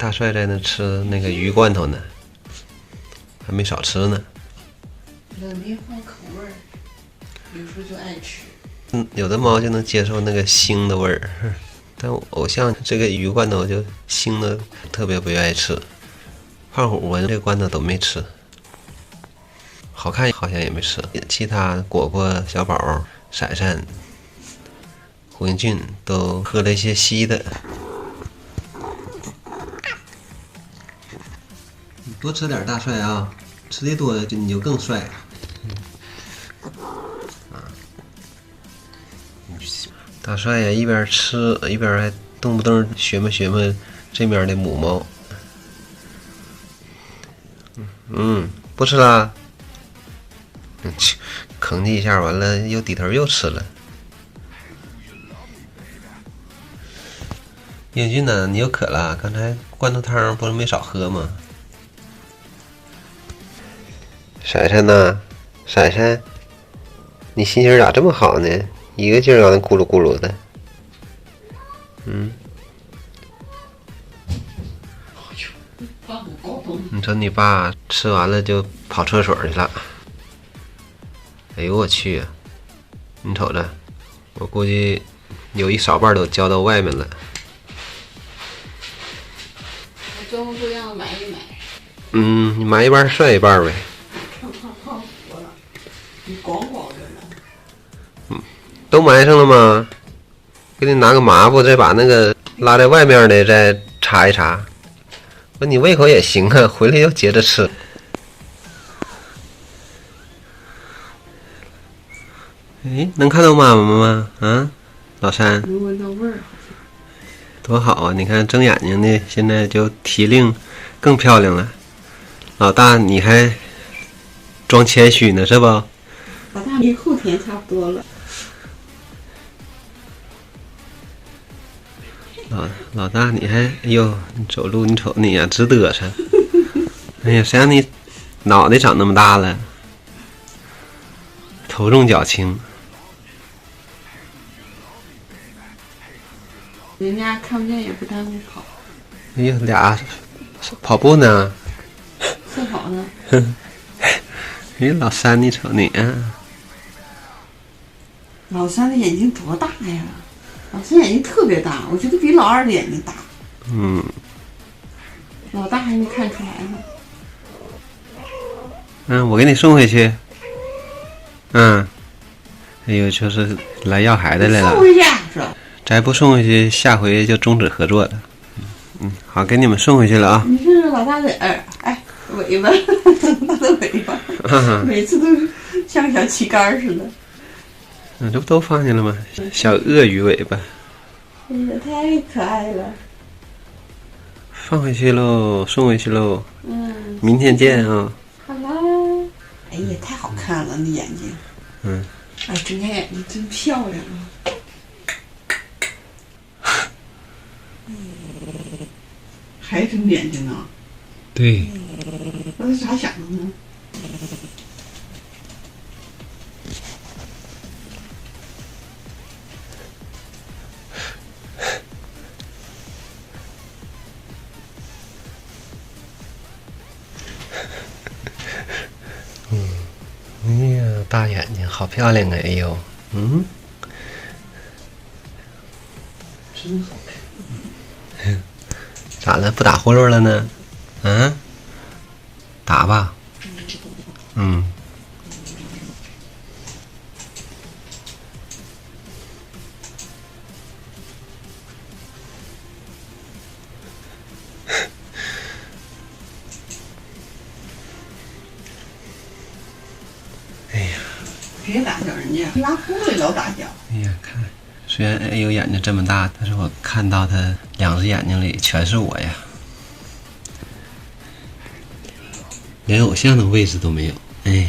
大帅在那吃那个鱼罐头呢，还没少吃呢。没换口味儿，有时候就爱吃。有的猫就能接受那个腥的味儿，但我偶像这个鱼罐头就腥的特别不愿意吃。胖虎闻这个罐头都没吃，好看好像也没吃。其他果果、小宝、闪闪、胡英俊都喝了一些稀的。多吃点大帅啊，吃的多你就更帅。大帅呀，一边吃一边还动不动学摸这边的母猫。不吃啦。吭叽一下，完了又低头又吃了。英俊呢？你又渴了？刚才罐头汤不是没少喝吗？闪闪呢？闪闪，你心情咋这么好呢？一个劲儿让那咕噜咕噜的。你瞅你爸吃完了就跑厕所去了。哎呦我去啊！你瞅着，我估计有一少半都浇到外面了。我中午说让我买一买。你买一半算一半呗。你光光着呢。都埋上了吗？给你拿个抹布，再把那个拉在外面的再擦一擦。那你胃口也行啊，回来要接着吃。哎，能看到妈妈吗？啊，老三。能闻到味儿。多好啊！你看睁眼睛的，现在就提令更漂亮了。老大，你还装谦虚呢，是吧？老大离后天差不多了。老大，你还哎呦，你走路你瞅你呀，直嘚瑟。哎呀，谁让你脑袋长那么大了？头重脚轻。人家看不见也不耽误跑。哎呀，俩跑步呢。赛跑呢。哎，老三，你瞅你啊。老三的眼睛多大呀？老三眼睛特别大，我觉得比老二的眼睛大。老大还没看出来呢。我给你送回去。哎呦，就是来要孩子来了。送回去是吧？再不送回去，下回就终止合作了。好，给你们送回去了啊。你看老大的尾巴，老大的尾巴，每次都像个小旗杆似的。这不都放下了吗？小鳄鱼尾巴。哎呀，太可爱了。放回去喽，送回去喽。明天见啊。好啦。哎呀，太好看了，你眼睛。睁开眼睛真漂亮啊。还睁眼睛呢？对。那是咋想的呢？哎呀，大眼睛，好漂亮啊！哎呦，真好看。咋了？不打呼噜了呢？打吧。哎呀，别打搅人家，拉呼噜也老打搅。哎呀，看，虽然哎呦眼睛这么大，但是我看到他两只眼睛里全是我呀，连偶像的位置都没有。哎。